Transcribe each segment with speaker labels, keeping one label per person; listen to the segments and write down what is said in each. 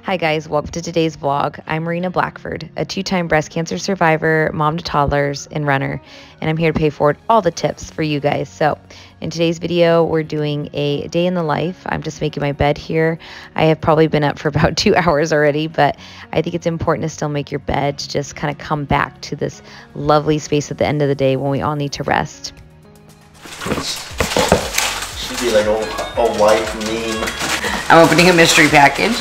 Speaker 1: Hi guys, welcome to today's vlog. I'm Marina Blackford, a 2-time breast cancer survivor, mom to toddlers, and runner, and I'm here to pay forward all the tips for you guys. So in today's video, we're doing a day in the life. I'm just making my bed here. I have probably been up for about 2 hours already, but I think it's important to still make your bed to just kind of come back to this lovely space at the end of the day when we all need to rest.
Speaker 2: Should be like a white meme.
Speaker 1: I'm opening a mystery package.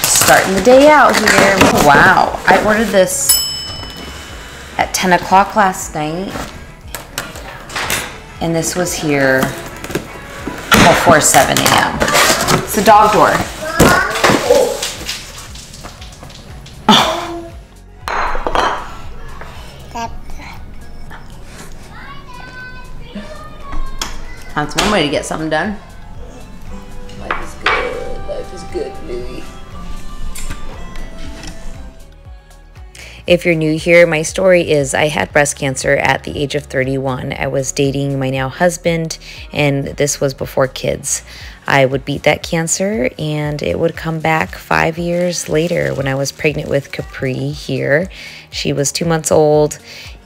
Speaker 1: Starting the day out here. Wow, I ordered this at 10 o'clock last night, and this was here before 7 a.m. It's the dog door. Oh. That's one way to get something done. Life is good. Life is good, Louie. If you're new here, my story is I had breast cancer at the age of 31. I was dating my now husband, and this was before kids. I would beat that cancer, and it would come back 5 years later when I was pregnant with Capri here. She was 2 months old,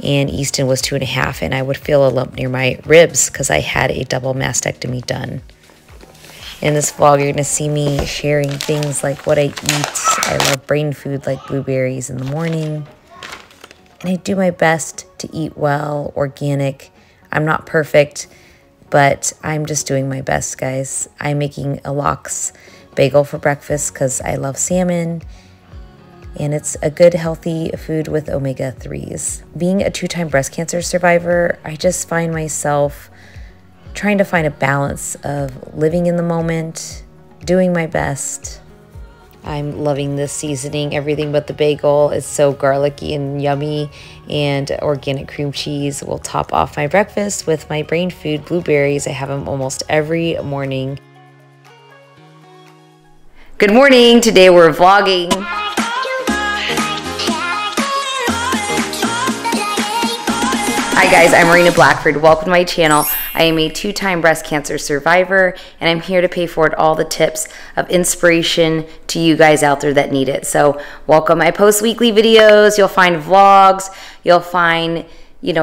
Speaker 1: and Easton was 2.5, and I would feel a lump near my ribs because I had a double mastectomy done. In this vlog, you're going to see me sharing things like what I eat. I love brain food like blueberries in the morning. And I do my best to eat well, organic. I'm not perfect, but I'm just doing my best, guys. I'm making a lox bagel for breakfast because I love salmon. And it's a good, healthy food with omega-3s. Being a 2-time breast cancer survivor, I just find myself trying to find a balance of living in the moment, doing my best. I'm loving this seasoning. Everything but the bagel is so garlicky and yummy, and organic cream cheese will top off my breakfast with my brain food blueberries. I have them almost every morning. Good morning. Today we're vlogging. Hi guys, I'm Marina Blackford. Welcome to my channel. I am a 2-time breast cancer survivor, and I'm here to pay forward all the tips of inspiration to you guys out there that need it. So welcome. I post weekly videos. You'll find vlogs. You'll find,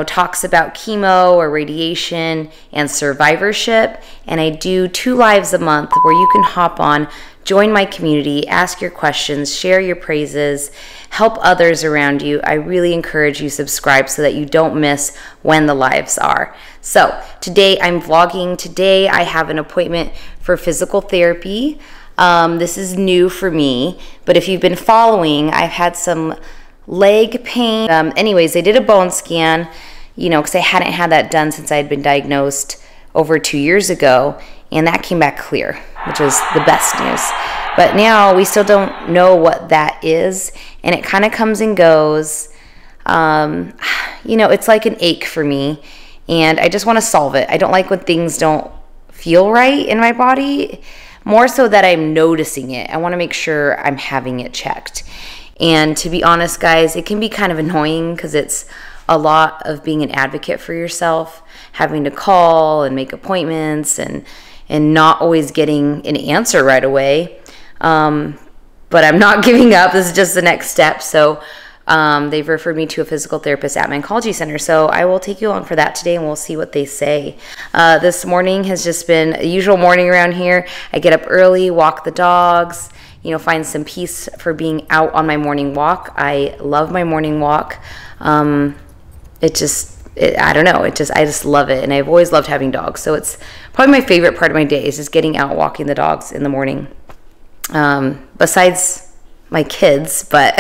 Speaker 1: talks about chemo or radiation and survivorship. And I do 2 lives a month where you can hop on, join my community, ask your questions, share your praises, help others around you. I really encourage you to subscribe so that you don't miss when the lives are. So today I'm vlogging. Today I have an appointment for physical therapy. This is new for me, but if you've been following, I've had some leg pain. Anyways, they did a bone scan, because I hadn't had that done since I had been diagnosed over 2 years ago, and that came back clear, which is the best news. But now we still don't know what that is, and it kind of comes and goes. It's like an ache for me, and I just want to solve it. I don't like when things don't feel right in my body, more so that I'm noticing it. I want to make sure I'm having it checked. And to be honest, guys, it can be kind of annoying because it's a lot of being an advocate for yourself, having to call and make appointments and not always getting an answer right away. But I'm not giving up. This is just the next step. So they've referred me to a physical therapist at my oncology center. So I will take you along for that today, and we'll see what they say. This morning has just been a usual morning around here. I get up early, walk the dogs, find some peace for being out on my morning walk. I love my morning walk. I don't know. I just love it. And I've always loved having dogs. So it's probably my favorite part of my day is just getting out, walking the dogs in the morning. Besides my kids, but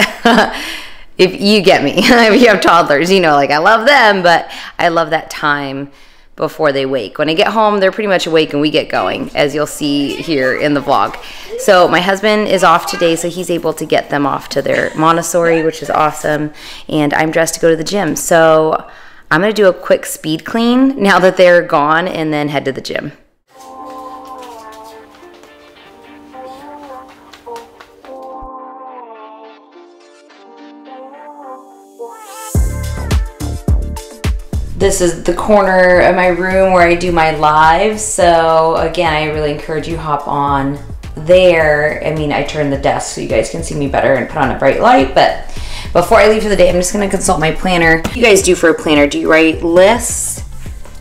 Speaker 1: if you get me, if you have toddlers, I love them, but I love that time before they wake. When I get home, they're pretty much awake and we get going, as you'll see here in the vlog. So my husband is off today, so he's able to get them off to their Montessori, which is awesome. And I'm dressed to go to the gym. So I'm going to do a quick speed clean now that they're gone and then head to the gym. This is the corner of my room where I do my lives. So again, I really encourage you hop on, there, I mean, I turned the desk so you guys can see me better and put on a bright light, but before I leave for the day, I'm just gonna consult my planner. What do you guys do for a planner? Do you write lists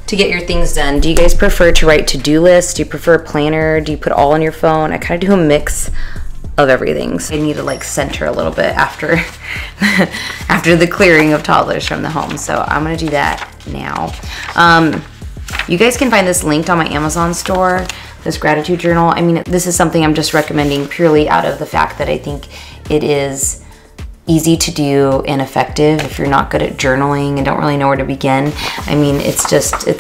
Speaker 1: to get your things done? Do you guys prefer to write to-do lists? Do you prefer a planner? Do you put all on your phone? I kind of do a mix of everything. So I need to like center a little bit after after the clearing of toddlers from the home. So I'm gonna do that now. You guys can find this linked on my Amazon store, this gratitude journal. I mean, this is something I'm just recommending purely out of the fact that I think it is easy to do and effective if you're not good at journaling and don't really know where to begin. I mean, it's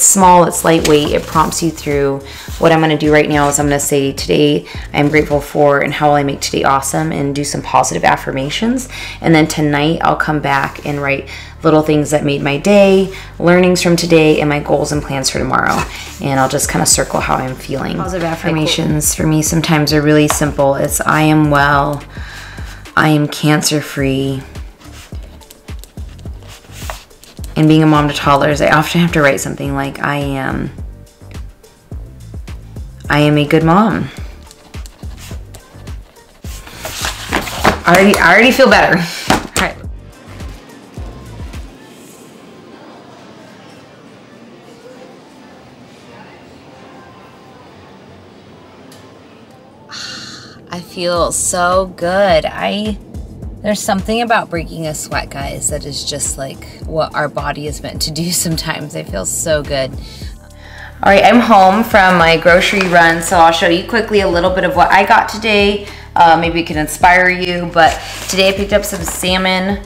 Speaker 1: small, it's lightweight, it prompts you through. What I'm gonna do right now is I'm gonna say today I'm grateful for and how will I make today awesome, and do some positive affirmations. And then tonight I'll come back and write little things that made my day, learnings from today, and my goals and plans for tomorrow. And I'll just kind of circle how I'm feeling. Positive affirmations for me sometimes are really simple. It's I am well, I am cancer-free. And being a mom to toddlers, I often have to write something like I am a good mom. I already feel better. All right. I feel so good. There's something about breaking a sweat, guys, that is just like what our body is meant to do sometimes. I feel so good. All right, I'm home from my grocery run, so I'll show you quickly a little bit of what I got today. Maybe it can inspire you, but today I picked up some salmon,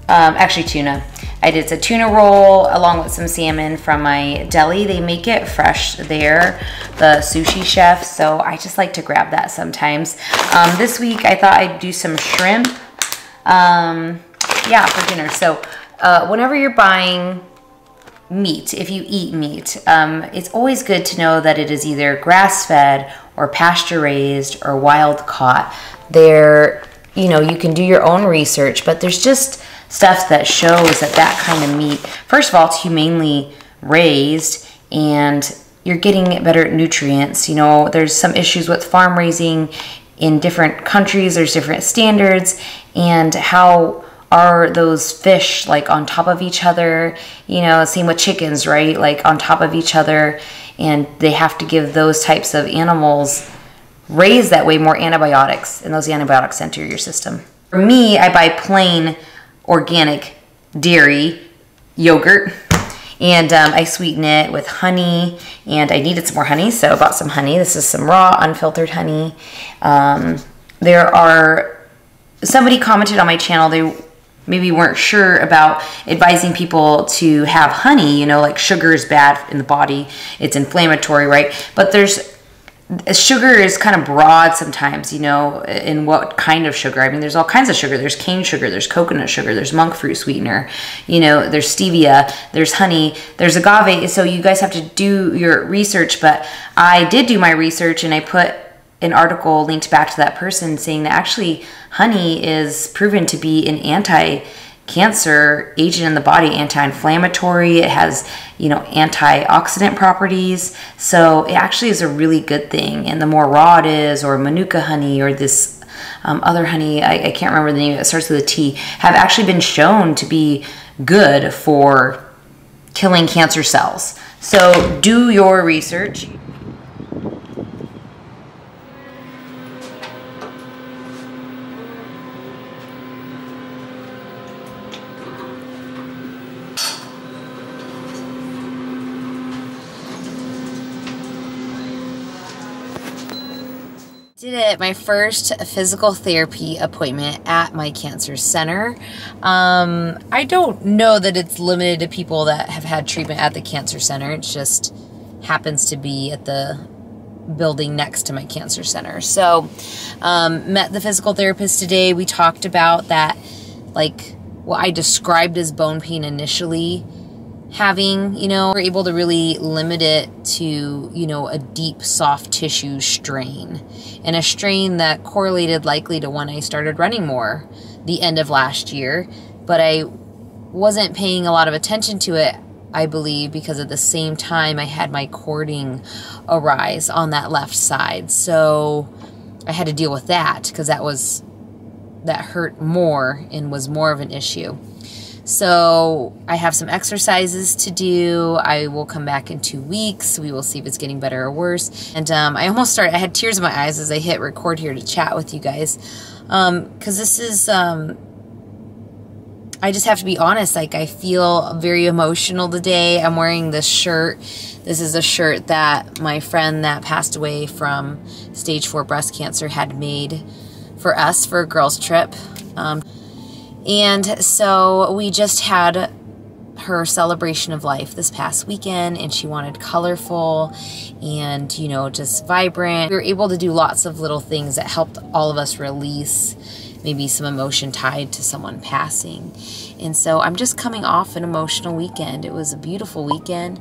Speaker 1: actually tuna. I did a tuna roll along with some salmon from my deli. They make it fresh there, the sushi chef, so I just like to grab that sometimes. This week I thought I'd do some shrimp, yeah, for dinner. So whenever you're buying meat, if you eat meat, it's always good to know that it is either grass-fed or pasture-raised or wild-caught. You know, you can do your own research, but there's just stuff that shows that kind of meat, first of all, it's humanely raised and you're getting better nutrients. You know, there's some issues with farm raising in different countries. There's different standards, and how are those fish like on top of each other? You know, same with chickens, right? Like on top of each other, and they have to give those types of animals raised that way more antibiotics, and those antibiotics enter your system. For me, I buy plain organic dairy yogurt, and I sweeten it with honey, and I needed some more honey, so I bought some honey. This is some raw, unfiltered honey. Somebody commented on my channel, they maybe weren't sure about advising people to have honey, you know, like sugar is bad in the body, it's inflammatory, right? But sugar is kind of broad sometimes, you know, in what kind of sugar. I mean, there's all kinds of sugar. There's cane sugar, there's coconut sugar, there's monk fruit sweetener, you know, there's stevia, there's honey, there's agave. So you guys have to do your research, but I did do my research, and I put an article linked back to that person saying that actually honey is proven to be an anti-cancer agent in the body, anti-inflammatory. It has, you know, antioxidant properties. So it actually is a really good thing. And the more raw it is, or manuka honey, or this other honey, I can't remember the name, it starts with a T, have actually been shown to be good for killing cancer cells. So do your research. Did my first physical therapy appointment at my cancer center. I don't know that it's limited to people that have had treatment at the cancer center. It just happens to be at the building next to my cancer center. So met the physical therapist today. We talked about that, like what I described as bone pain initially having, you know, we're able to really limit it to, you know, a deep soft tissue strain, and a strain that correlated likely to when I started running more the end of last year, but I wasn't paying a lot of attention to it, I believe, because at the same time I had my cording arise on that left side. So I had to deal with that because that hurt more and was more of an issue. So I have some exercises to do. I will come back in 2 weeks. We will see if it's getting better or worse. And I had tears in my eyes as I hit record here to chat with you guys. Because this is, I just have to be honest. Like, I feel very emotional today. I'm wearing this shirt. This is a shirt that my friend that passed away from stage 4 breast cancer had made for us for a girls' trip. And so we just had her celebration of life this past weekend, and she wanted colorful and, you know, just vibrant. We were able to do lots of little things that helped all of us release maybe some emotion tied to someone passing. And so I'm just coming off an emotional weekend. It was a beautiful weekend.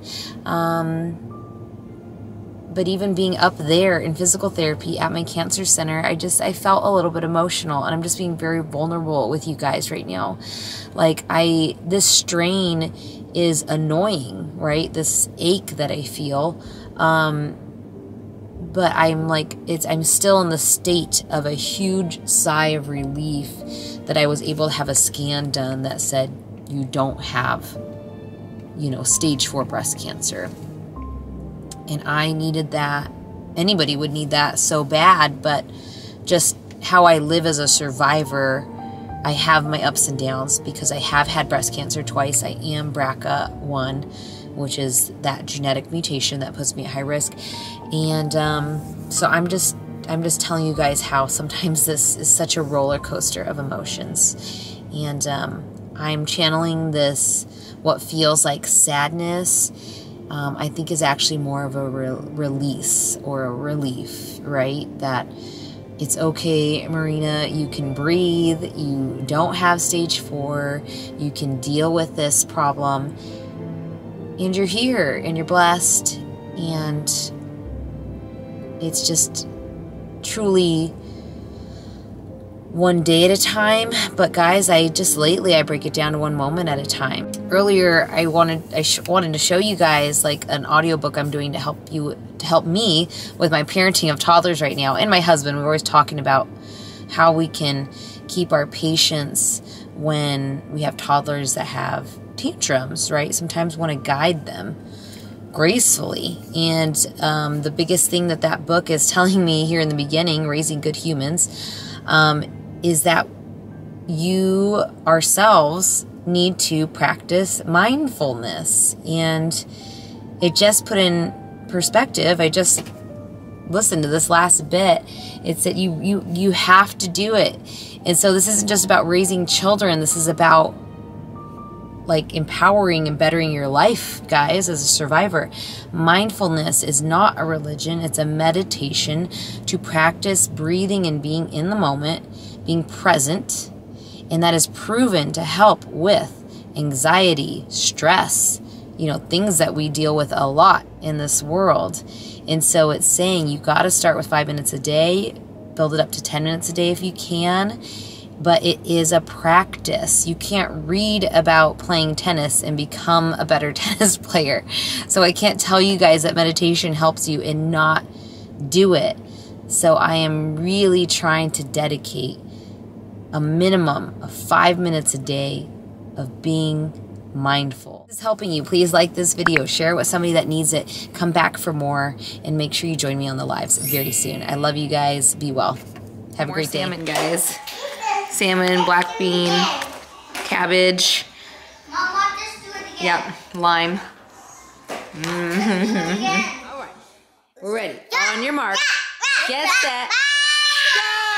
Speaker 1: But even being up there in physical therapy at my cancer center, I felt a little bit emotional, and I'm just being very vulnerable with you guys right now. Like, this strain is annoying, right? This ache that I feel. But I'm still in the state of a huge sigh of relief that I was able to have a scan done that said you don't have, you know, stage 4 breast cancer. And I needed that. Anybody would need that so bad, but just how I live as a survivor, I have my ups and downs because I have had breast cancer twice. I am BRCA1, which is that genetic mutation that puts me at high risk. And so I'm just telling you guys how sometimes this is such a roller coaster of emotions. And I'm channeling this, what feels like sadness, I think is actually more of a release or a relief, right? That it's okay, Marina, you can breathe, you don't have stage 4, you can deal with this problem, and you're here, and you're blessed, and it's just truly one day at a time. But guys, lately I break it down to one moment at a time. Earlier, I wanted to show you guys like an audiobook I'm doing to help me with my parenting of toddlers right now, and my husband. We're always talking about how we can keep our patience when we have toddlers that have tantrums, right? Sometimes want to guide them gracefully. And the biggest thing that book is telling me here in the beginning, Raising Good Humans, is that you ourselves need to practice mindfulness. And it just put in perspective. I just listened to this last bit. It's that you have to do it. And so this isn't just about raising children. This is about like empowering and bettering your life, guys, as a survivor. Mindfulness is not a religion. It's a meditation to practice breathing and being in the moment, being present. And that is proven to help with anxiety, stress, you know, things that we deal with a lot in this world. And so it's saying you got to start with 5 minutes a day, build it up to 10 minutes a day if you can. But it is a practice. You can't read about playing tennis and become a better tennis player. So I can't tell you guys that meditation helps you and not do it. So I am really trying to dedicate a minimum of 5 minutes a day of being mindful. If this is helping you, please like this video, share it with somebody that needs it, come back for more, and make sure you join me on the lives very soon. I love you guys. Be well. Have a great day. Salmon, guys. Salmon, black bean, cabbage.
Speaker 3: Mom, watch us do it again.
Speaker 1: Yep, lime.
Speaker 3: All right.
Speaker 1: We're ready. On your mark. Get set. Go!